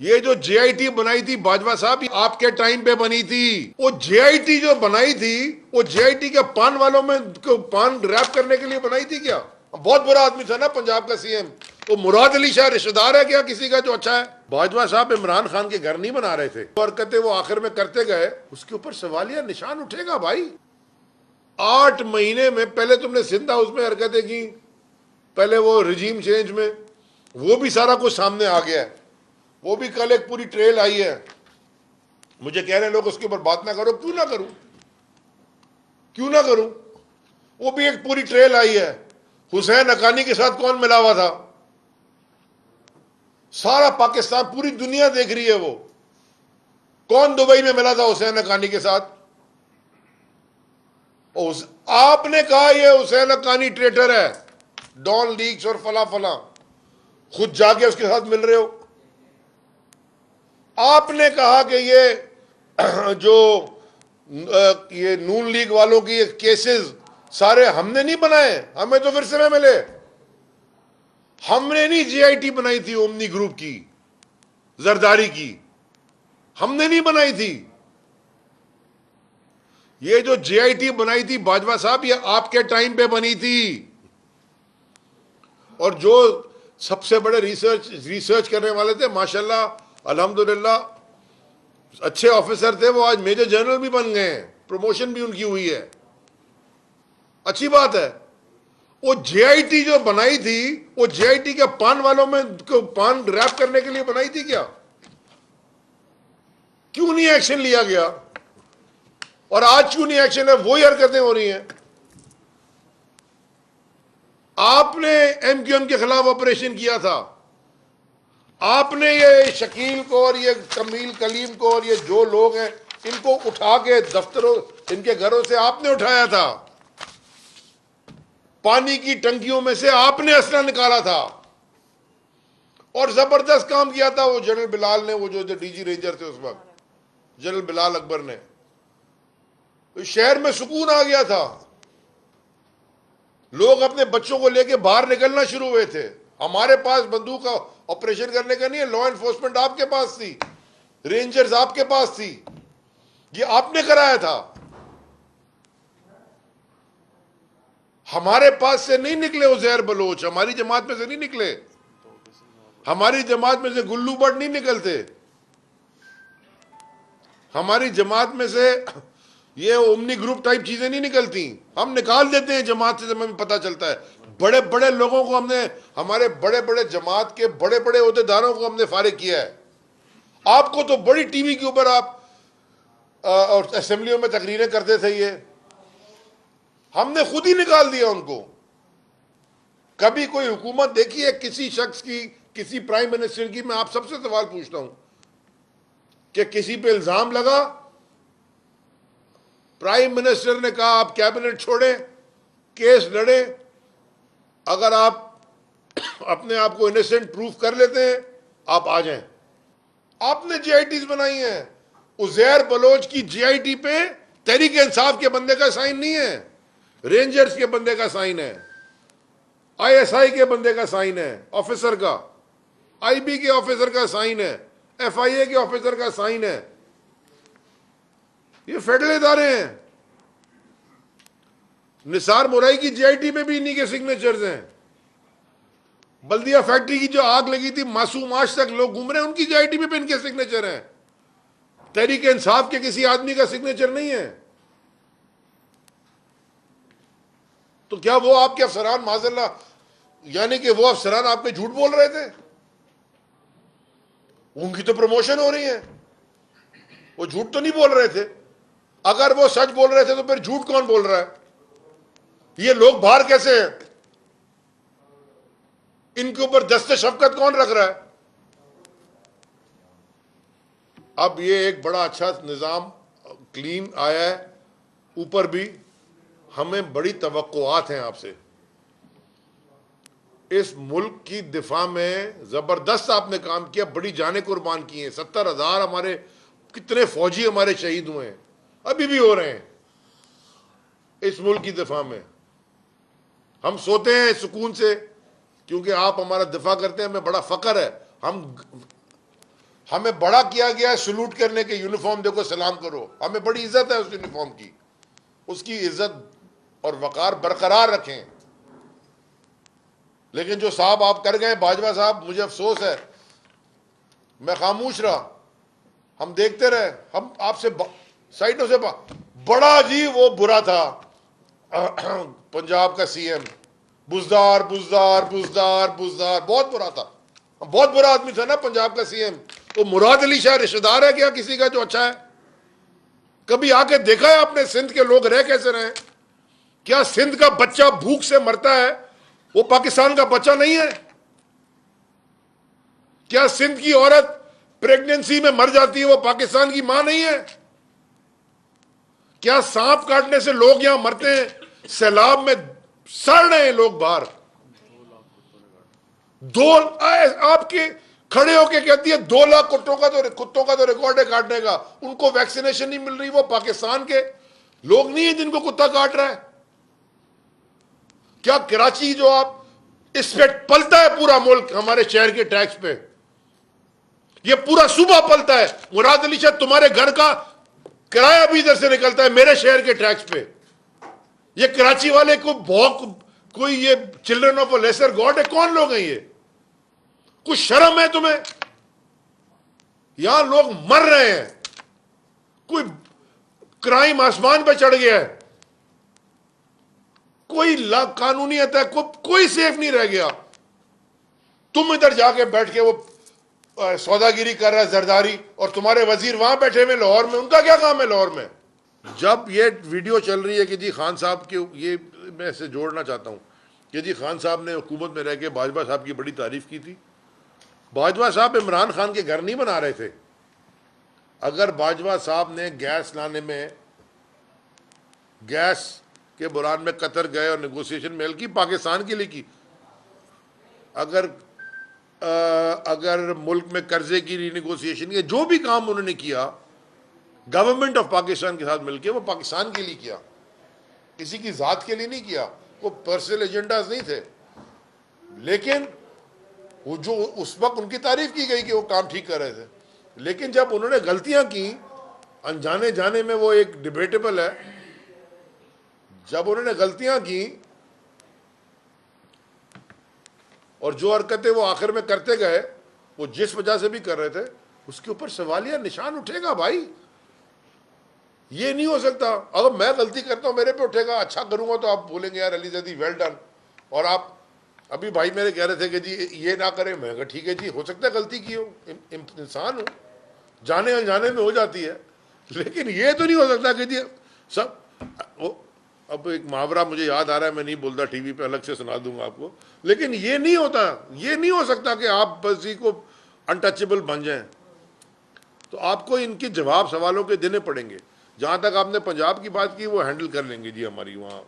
ये जो जेआईटी बनाई थी बाजवा साहब, ये आपके टाइम पे बनी थी। वो जेआईटी जो बनाई थी, वो जेआईटी के पान वालों में पान रैप करने के लिए बनाई थी क्या? बहुत बुरा आदमी था ना पंजाब का सीएम। वो मुराद अली शाह रिश्तेदार है क्या किसी का जो अच्छा है? बाजवा साहब इमरान खान के घर नहीं बना रहे थे, हरकतें वो आखिर में करते गए, उसके ऊपर सवालिया निशान उठेगा भाई। 8 महीने में पहले तुमने सिंध हाउस में हरकतें की, पहले वो रिजीम चेंज में, वो भी सारा कुछ सामने आ गया है। वो भी कल एक पूरी ट्रेल आई है। मुझे कह रहे हैं लोग उसके ऊपर बात ना करो, क्यों ना करूं, क्यों ना करूं। वो भी एक पूरी ट्रेल आई है। हुसैन हक्कानी के साथ कौन मिला हुआ था, सारा पाकिस्तान, पूरी दुनिया देख रही है। वो कौन दुबई में मिला था हुसैन हक्कानी के साथ? आपने कहा ये हुसैन हक्कानी ट्रेटर है, डॉन लीक्स और फला फला, खुद जाके उसके साथ मिल रहे हो। आपने कहा कि ये जो ये नून लीग वालों की केसेस सारे हमने नहीं बनाए, हमें तो फिर समय मिले। हमने नहीं जेआईटी बनाई थी ओमनी ग्रुप की, जरदारी की, हमने नहीं बनाई थी। ये जो जेआईटी बनाई थी बाजवा साहब, ये आपके टाइम पे बनी थी। और जो सबसे बड़े रिसर्च करने वाले थे, माशाल्लाह अल्हम्दुलिल्लाह अच्छे ऑफिसर थे, वो आज मेजर जनरल भी बन गए हैं, प्रमोशन भी उनकी हुई है, अच्छी बात है। वो जेआईटी जो बनाई थी, वो जेआईटी के पान वालों में पान रैप करने के लिए बनाई थी क्या? क्यों नहीं एक्शन लिया गया? और आज क्यों नहीं एक्शन है? वही हरकतें हो रही हैं। आपने एमक्यूएम के खिलाफ ऑपरेशन किया था, आपने ये शकील को और ये कमील कलीम को और ये जो लोग हैं इनको उठा के दफ्तरों, इनके घरों से आपने उठाया था, पानी की टंकियों में से आपने असला निकाला था और जबरदस्त काम किया था वो जनरल बिलाल ने, वो जो डीजी रेंजर थे उस वक्त, जनरल बिलाल अकबर ने। तो शहर में सुकून आ गया था, लोग अपने बच्चों को लेके बाहर निकलना शुरू हुए थे। हमारे पास बंदूक का ऑपरेशन करने का नहीं है, लॉ एनफोर्समेंट आपके पास थी, रेंजर्स आपके पास थी, ये आपने कराया था। हमारे पास से नहीं निकले उजैर बलोच, हमारी जमात में से नहीं निकले, हमारी जमात में से गुल्लू भट्ट नहीं निकलते, हमारी जमात में से ये ओमनी ग्रुप टाइप चीजें नहीं निकलती। हम निकाल देते हैं जमात से, हमें पता चलता है। बड़े बड़े लोगों को हमने, हमारे बड़े बड़े जमात के बड़े बड़े ओहदेदारों को हमने फारिग किया है। आपको तो बड़ी टीवी के ऊपर आप और असेंबलियों में तकरीरें करते थे, ये हमने खुद ही निकाल दिया उनको। कभी कोई हुकूमत देखी है किसी शख्स की, किसी प्राइम मिनिस्टर की? मैं आप सबसे सवाल पूछता हूं कि किसी पे इल्जाम लगा, प्राइम मिनिस्टर ने कहा आप कैबिनेट छोड़ें, केस लड़े, अगर आप अपने आप को इनोसेंट प्रूफ कर लेते हैं आप आ जाएं। आपने जेआईटीज बनाई हैं। उजैर बलोच की जेआईटी पे तहरीक इंसाफ के बंदे का साइन नहीं है, रेंजर्स के बंदे का साइन है, आईएसआई के बंदे का साइन है, ऑफिसर का, आईबी के ऑफिसर का साइन है, एफआईए के ऑफिसर का साइन है। ये फेडरल इदारे हैं। निसार मुराई की जेआईटी में भी इन्हीं के सिग्नेचर्स हैं। बल्दिया फैक्ट्री की जो आग लगी थी, मासूम आज तक लोग घूम रहे हैं, उनकी जेआईटी में भी इनके सिग्नेचर हैं। तहरीक इंसाफ के किसी आदमी का सिग्नेचर नहीं है। तो क्या वो आपके अफसरान माजल्ला, यानी कि वो अफसरान आपके झूठ बोल रहे थे? उनकी तो प्रमोशन हो रही है, वो झूठ तो नहीं बोल रहे थे। अगर वो सच बोल रहे थे तो फिर झूठ कौन बोल रहा है? ये लोग बाहर कैसे हैं? इनके ऊपर दस्ते शफकत कौन रख रहा है? अब ये एक बड़ा अच्छा निजाम क्लीन आया है, ऊपर भी हमें बड़ी तवक्कुआत हैं आपसे। इस मुल्क की दिफा में जबरदस्त आपने काम किया, बड़ी जानें कुर्बान की हैं। 70,000 हमारे, कितने फौजी हमारे शहीद हुए हैं, अभी भी हो रहे हैं इस मुल्क की दिफा में। हम सोते हैं सुकून से क्योंकि आप हमारा दिफा करते हैं, हमें बड़ा फख्र है। हम हमें बड़ा किया गया है सलूट करने के, यूनिफॉर्म देखो सलाम करो, हमें बड़ी इज्जत है उस यूनिफॉर्म की, उसकी इज्जत और वकार बरकरार रखें। लेकिन जो साहब आप कर गए बाजवा साहब, मुझे अफसोस है, मैं खामोश रहा, हम देखते रहे, हम आपसे साइडों से बड़ा जी वो बुरा था पंजाब का सीएम, बुजदार बुजदार बुजदार बुजदार, बहुत बुरा था, बहुत बुरा आदमी था ना पंजाब का सीएम। वो मुराद अली शाह रिश्तेदार है क्या किसी का जो अच्छा है? कभी आके देखा है आपने सिंध के लोग रह कैसे रहे? क्या सिंध का बच्चा भूख से मरता है वो पाकिस्तान का बच्चा नहीं है? क्या सिंध की औरत प्रेगनेंसी में मर जाती है वो पाकिस्तान की मां नहीं है? क्या सांप काटने से लोग यहां मरते हैं, सैलाब में सड़ रहे हैं लोग बाहर, दो आपके खड़े होके कहती है 2 लाख कुत्तों का तो रिकॉर्ड है काटने का, उनको वैक्सीनेशन नहीं मिल रही, वो पाकिस्तान के लोग नहीं है जिनको कुत्ता काट रहा है। क्या कराची जो आप इस पे पलता है पूरा मुल्क हमारे शहर के टैक्स पे, ये पूरा सूबा पलता है, मुराद अली शाह तुम्हारे घर का किराया भी इधर से निकलता है मेरे शहर के टैक्स पे। ये कराची वाले को कोई ये children of a lesser God है? कौन लोग हैं ये? कुछ शर्म है तुम्हें? यहां लोग मर रहे हैं, कोई क्राइम आसमान पे चढ़ गया है, कोई कानूनियत है, कोई सेफ नहीं रह गया। तुम इधर जाके बैठ के वो सौदागिरी कर रहा है जरदारी, और तुम्हारे वजीर वहां बैठे हुए लाहौर में, उनका क्या काम है लाहौर में? जब ये वीडियो चल रही है कि जी खान साहब के, ये मैं इसे जोड़ना चाहता हूं कि जी खान साहब ने हुकूमत में रह के बाजवा साहब की बड़ी तारीफ की थी। बाजवा साहब इमरान खान के घर नहीं बना रहे थे। अगर बाजवा साहब ने गैस लाने में, गैस के बुरान में कतर गए और नेगोशिएशन में की, पाकिस्तान के लिए की, अगर मुल्क में कर्जे की रीनेगोशिएशन या जो भी काम उन्होंने किया गवर्नमेंट ऑफ पाकिस्तान के साथ मिलकर, वो पाकिस्तान के लिए किया, किसी की जात के लिए नहीं किया, वो पर्सनल एजेंडाज नहीं थे। लेकिन वो जो उस वक्त उनकी तारीफ की गई कि वो काम ठीक कर रहे थे, लेकिन जब उन्होंने गलतियां की, अनजाने जाने में वो एक डिबेटेबल है, जब उन्होंने गलतियां की और जो हरकतें वो आखिर में करते गए, वो जिस वजह से भी कर रहे थे, उसके ऊपर सवालिया निशान उठेगा भाई। ये नहीं हो सकता, अगर मैं गलती करता हूं मेरे पे उठेगा, अच्छा करूंगा तो आप बोलेंगे यार अली जैदी वेल डन। और आप अभी भाई मेरे कह रहे थे कि जी ये ना करें, मैं कहा ठीक है जी, हो सकता है गलती की हो, इंसान हो, जाने अनजाने में हो जाती है, लेकिन ये तो नहीं हो सकता कि जी सब वो। अब एक मुहावरा मुझे याद आ रहा है, मैं नहीं बोलता टीवी पे, अलग से सुना दूंगा आपको, लेकिन ये नहीं होता, ये नहीं हो सकता कि आप बस ही को अनटचेबल बन जाएं। तो आपको इनके जवाब सवालों के देने पड़ेंगे। जहां तक आपने पंजाब की बात की, वो हैंडल कर लेंगे जी हमारी वहां